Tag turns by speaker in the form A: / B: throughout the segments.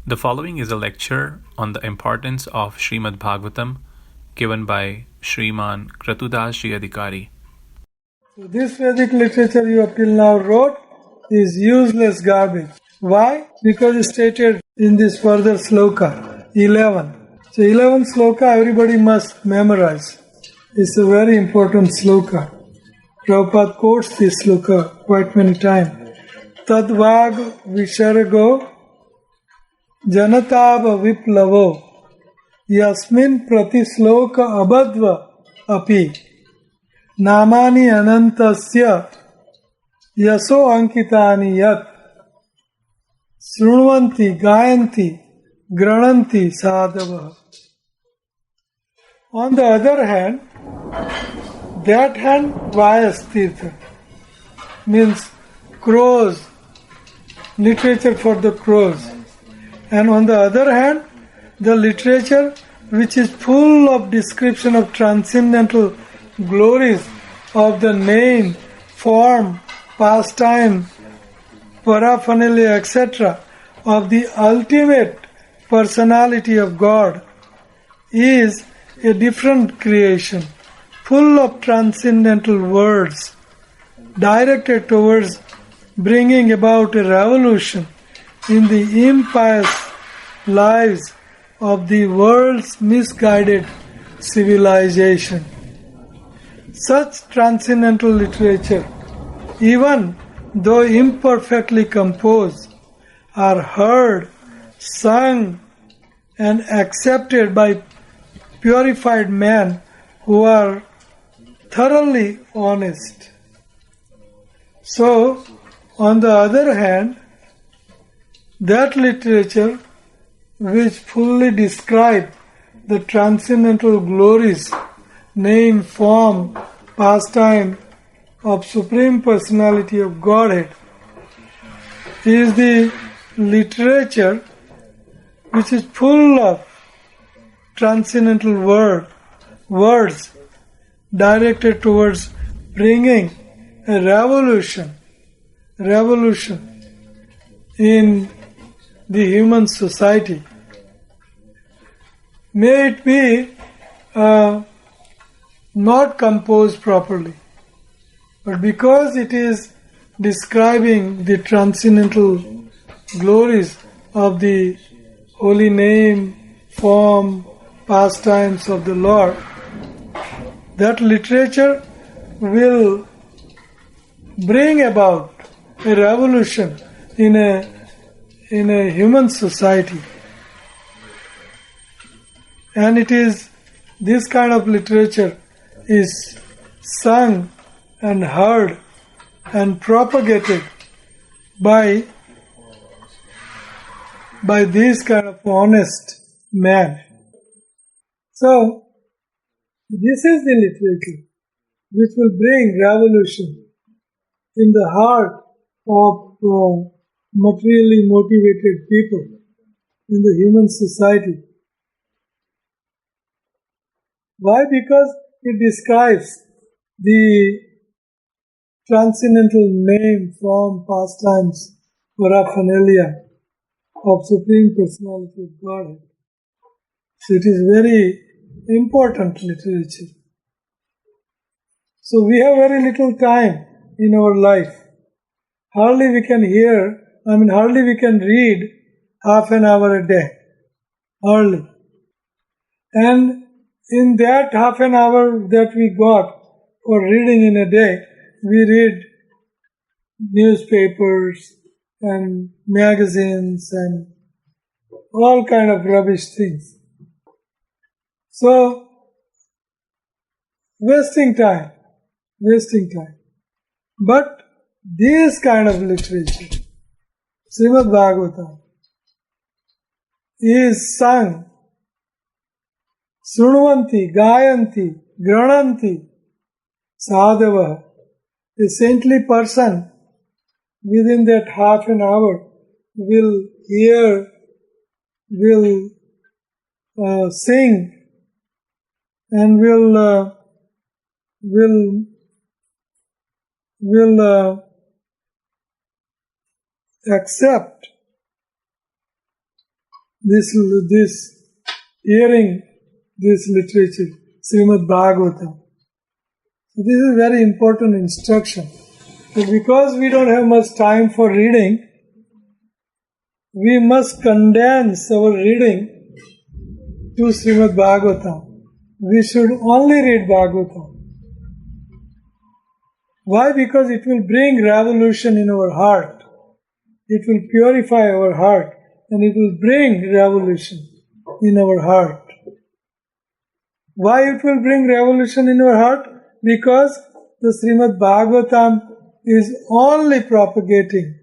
A: The following is a lecture on the importance of Shrimad Bhagvatam given by Shriman KratuDas Adhikari.
B: So this Vedic literature you up till now wrote is useless garbage. Why? Because it's stated in this further sloka, 11. So 11 sloka everybody must memorize. It's a very important sloka. Prabhupada quotes this sloka quite many times. Tadvag vishargo janatava viplavo yasmin pratisloka abadva api namani anantasya yaso ankitani yat srunvanti gayanti grananti sadhava. On the other hand, that hand Vyas Tirtha means crows, literature for the crows. And on the other hand, the literature which is full of description of transcendental glories of the name, form, pastime, paraphernalia, etc. of the ultimate personality of God is a different creation, full of transcendental words, directed towards bringing about a revolution in the impious lives of the world's misguided civilization. Such transcendental literature, even though imperfectly composed, are heard, sung, and accepted by purified men who are thoroughly honest. So, on the other hand, that literature which fully describes the transcendental glories, name, form, pastime of Supreme Personality of Godhead is the literature which is full of transcendental words directed towards bringing a revolution in the human society. May it be not composed properly, but because it is describing the transcendental glories of the holy name, form, pastimes of the Lord, that literature will bring about a revolution in a human society. And it is this kind of literature is sung and heard and propagated by these kind of honest men. So, this is the literature which will bring revolution in the heart of materially motivated people in the human society. Why? Because it describes the transcendental name, form, pastimes, paraphernalia of Supreme Personality of Godhead. So it is very important literature. So we have very little time in our life. Hardly we can read half an hour a day. Hardly. And in that half an hour that we got for reading in a day, we read newspapers and magazines and all kind of rubbish things. So, wasting time. But this kind of literature, Shrimad Bhagavatam, is sung, srunvanti, gayanti, grananti, sadhava. A saintly person within that half an hour will hear, will sing, and will accept this hearing this literature, Srimad Bhagavatam. So this is very important instruction. So because we don't have much time for reading, we must condense our reading to Srimad Bhagavatam. We should only read Bhagavatam. Why? Because it will bring revolution in our heart. It will purify our heart and it will bring revolution in our heart. Why it will bring revolution in our heart? Because the Srimad Bhagavatam is only propagating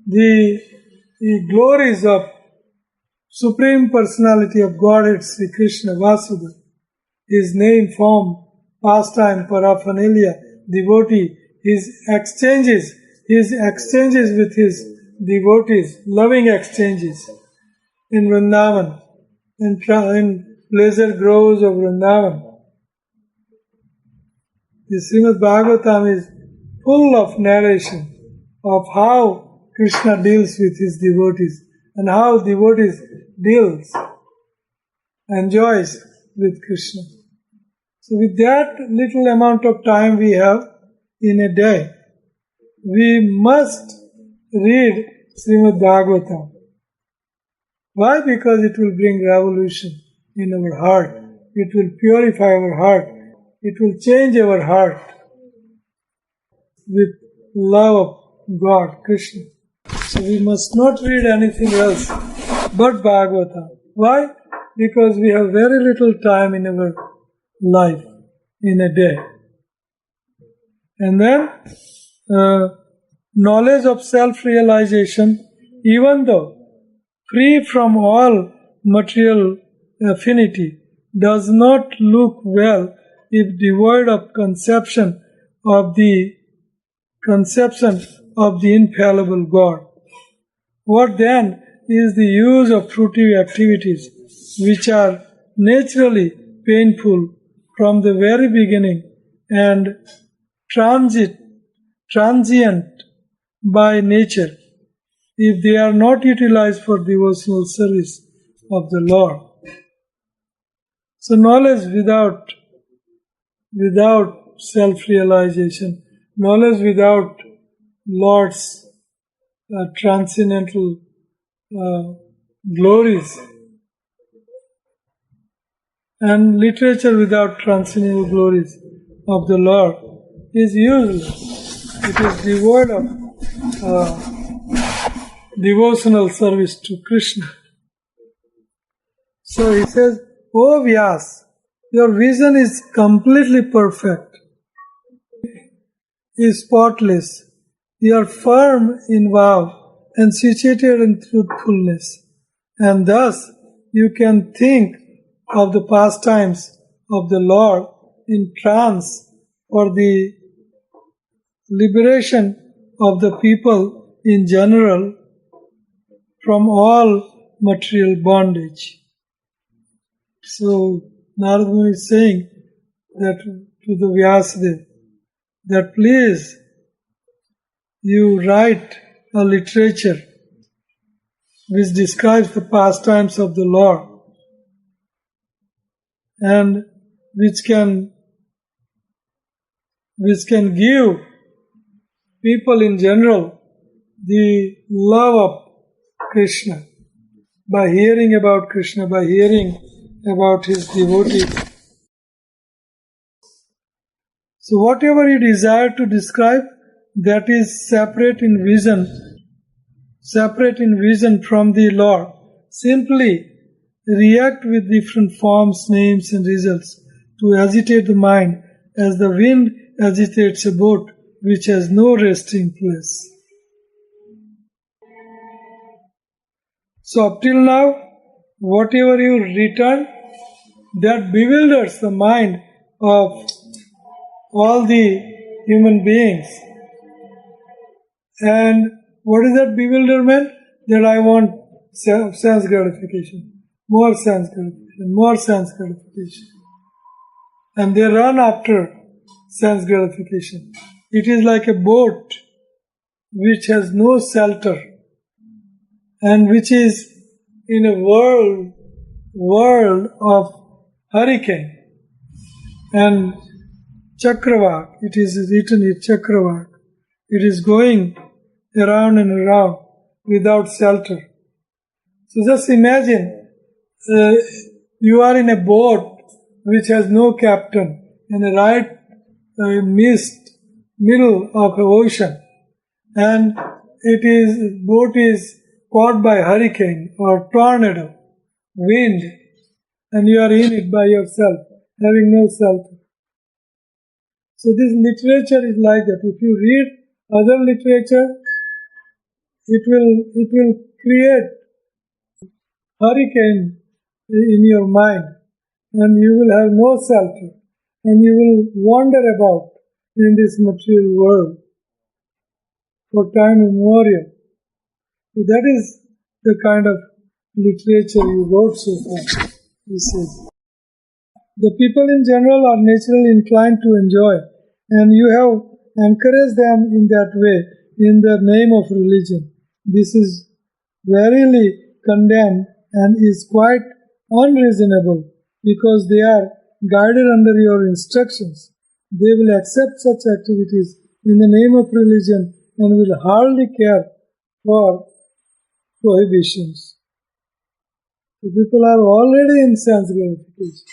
B: the glories of Supreme Personality of Godhead, Sri Krishna Vasudeva, His name, form, pastime, paraphernalia, devotee, His exchanges with His devotees, loving exchanges in Vrindavan, in pleasure groves of Vrindavan. The Srimad Bhagavatam is full of narration of how Krishna deals with his devotees and how devotees enjoys with Krishna. So with that little amount of time we have in a day, we must read Srimad Bhagavatam. Why? Because it will bring revolution in our heart. It will purify our heart. It will change our heart with love of God, Krishna. So we must not read anything else but Bhagavatam. Why? Because we have very little time in our life, in a day. And then, knowledge of self-realization, even though free from all material affinity, does not look well if devoid of conception of the infallible God. What then is the use of fruitive activities which are naturally painful from the very beginning and transient by nature, if they are not utilized for devotional service of the Lord? So knowledge without self-realization, knowledge without Lord's transcendental glories, and literature without transcendental glories of the Lord is useless. It is devoid of devotional service to Krishna. So he says, O Vyas, your vision is completely perfect, is spotless. You are firm in vow and situated in truthfulness, and thus you can think of the pastimes of the Lord in trance for the liberation of the people in general from all material bondage. So Narada Muni is saying that to the Vyasadeva, that please you write a literature which describes the pastimes of the Lord and which can give people in general the love of Krishna by hearing about Krishna, by hearing about his devotees. So whatever you desire to describe, that is separate in vision from the Lord, simply react with different forms, names and results to agitate the mind as the wind agitates a boat which has no resting place. So up till now, whatever you return, that bewilders the mind of all the human beings. And what is that bewilderment? That I want sense gratification, more sense gratification, more sense gratification. And they run after sense gratification. It is like a boat which has no shelter and which is in a world of hurricane and Chakravak, it is written in Chakravak. It is going around and around without shelter. So just imagine you are in a boat which has no captain in a right middle of the ocean, and boat is caught by hurricane or tornado, wind, and you are in it by yourself, having no shelter. So this literature is like that. If you read other literature, it will create hurricane in your mind, and you will have no shelter, and you will wander about in this material world for time immemorial. So that is the kind of literature you wrote so far, he says. The people in general are naturally inclined to enjoy, and you have encouraged them in that way in the name of religion. This is verily condemned and is quite unreasonable, because they are guided under your instructions. They will accept such activities in the name of religion and will hardly care for prohibitions. The people are already in sense gratification,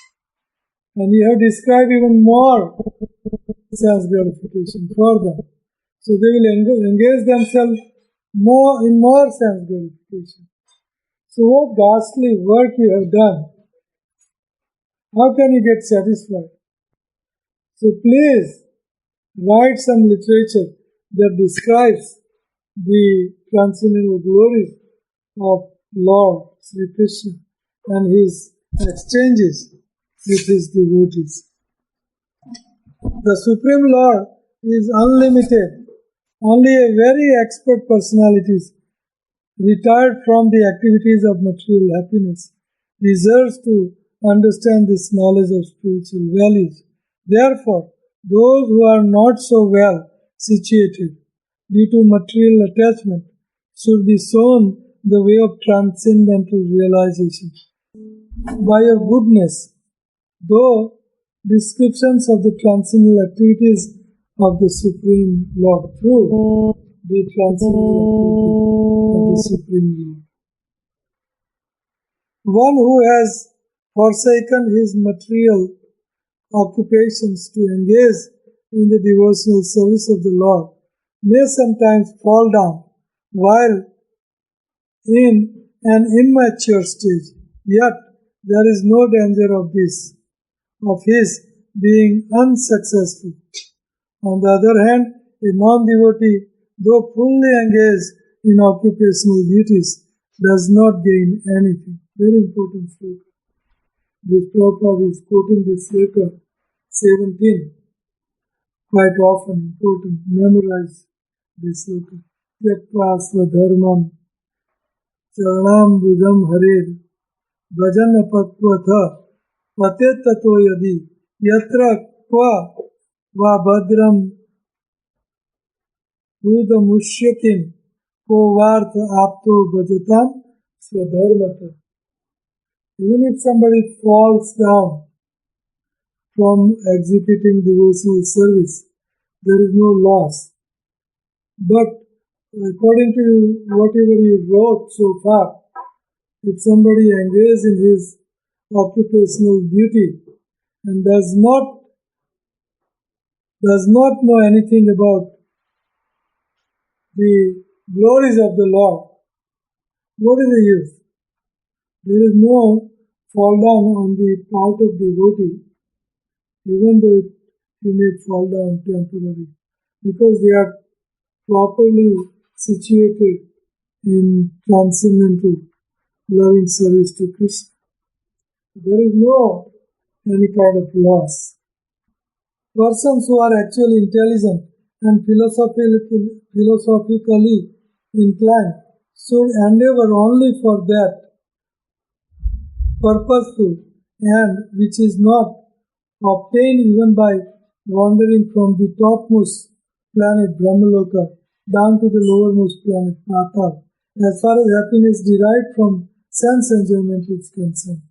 B: and you have described even more sense gratification for them. So they will engage themselves in more sense gratification. So what ghastly work you have done? How can you get satisfied? So please write some literature that describes the transcendental glories of Lord Sri Krishna and his exchanges with his devotees. The Supreme Lord is unlimited. Only a very expert personalities, retired from the activities of material happiness, deserves to understand this knowledge of spiritual values. Therefore, those who are not so well situated due to material attachment should be shown the way of transcendental realization. By your goodness, though descriptions of the transcendental activities of the Supreme Lord prove the transcendental activity of the Supreme Lord. One who has forsaken his material occupations to engage in the devotional service of the Lord may sometimes fall down while in an immature stage, yet there is no danger of his being unsuccessful. On the other hand, a non-devotee, though fully engaged in occupational duties, does not gain anything. Very important sloka. This Prabhupada is quoting this sloka 17 quite often. Important. Memorize this sloka. Yaktva swadharmam charanam bhujam harer bhajan apakvatha pate tato yadi yatra kva va bhadram Rudamushyakin ko vartha apto bhajatam swadharmata. Even if somebody falls down from executing devotional service, there is no loss. But according to whatever you wrote so far, if somebody engages in his occupational duty and does not know anything about the glories of the Lord, what is the use? There is no fall down on the part of devotee, even though he may fall down temporarily, because they are properly situated in transcendental loving service to Krishna. There is no any kind of loss. Persons who are actually intelligent and philosophically inclined should endeavor only for that purposeful and which is not obtained even by wandering from the topmost planet Brahmaloka down to the lowermost planet Patal. As far as happiness derived from sense enjoyment is concerned.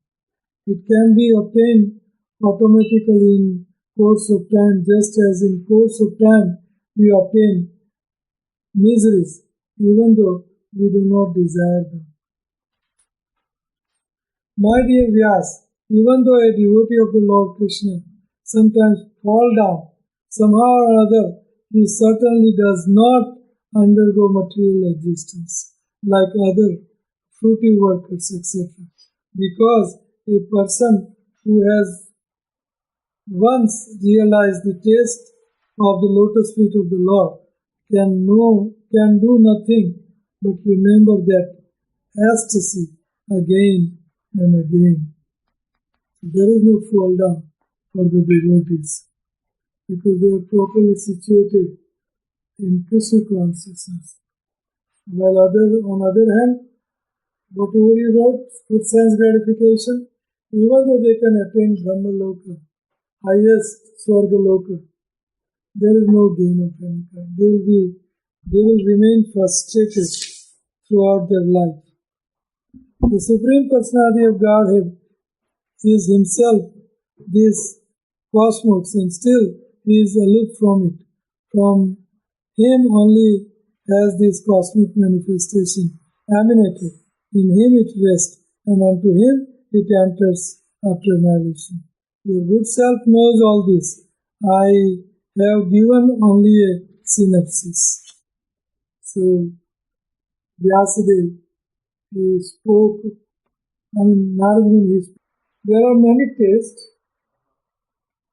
B: It can be obtained automatically in course of time, just as in course of time we obtain miseries, even though we do not desire them. My dear Vyas, even though a devotee of the Lord Krishna sometimes fall down, somehow or other, he certainly does not undergo material existence like other fruity workers, etc. Because a person who has once realized the taste of the lotus feet of the Lord can do nothing but remember that ecstasy again and again. There is no fall down for the devotees because they are properly situated in Krishna consciousness. While on other hand, whatever you wrote for sense gratification, even though they can attain Brahma Loka, highest Swarga Loka, there is no gain of any kind. They will remain frustrated throughout their life. The Supreme Personality of Godhead is Himself this cosmos, and still He is aloof from it. From Him only has this cosmic manifestation emanated. In Him it rests, and unto Him it enters after annihilation. Your good self knows all this. I have given only a synopsis. So, Vyasadeva, he spoke, Narada, he spoke. There are many tastes,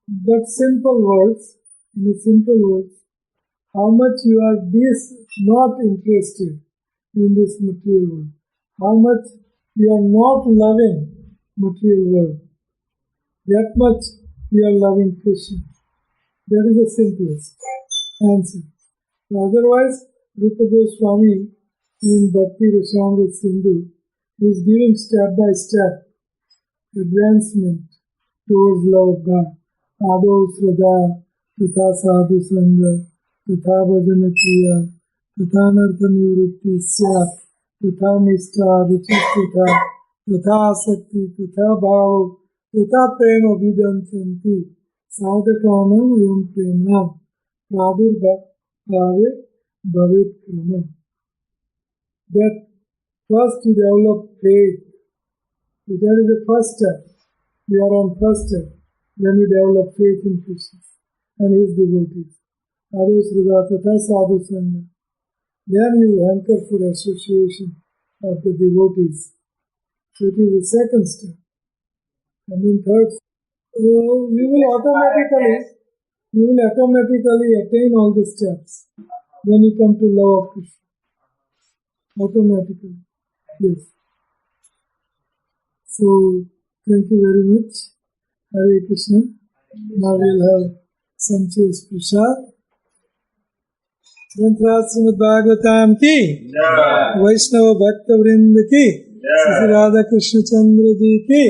B: but simple words, in the simple words, how much you are not interested in this material world, how much you are not loving material world, that much you are loving Krishna. That is the simplest answer. Otherwise, Rupa Goswami in Bhakti Rasamrita Sindhu is giving step by step advancement towards love of God. Ado Srada, Tatha Sadhu Sangha, Tatha Bhajana Kriya, Tatha Nartha Nivrutti Syat, Tatha Nishta Ruchistita, Tatha Asakti, Tatha Bhava, Tatha Prema Vidantanti, Sadhakanam Yam Premnam, Prabhur Bhave Bhavit Krama. That first you develop faith. So that is the first step. We are on first step. Then you develop faith in Krishna and His devotees. Adhu Srudha Tatha Sadhu Sangha. Then you hanker for association of the devotees. So it is the second step. And then third step. So you will automatically attain all the steps when you come to love of Krishna. Automatically. Yes. So, thank you very much. Hare Krishna. Now we'll have Sanchay's Prasad. Granthraj Shrimad Bhagavatam ki, Vaishnava Bhakta Vrinda ki, Sri Radha Krishna Chandra ji ki,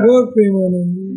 B: Gaur Premanandi.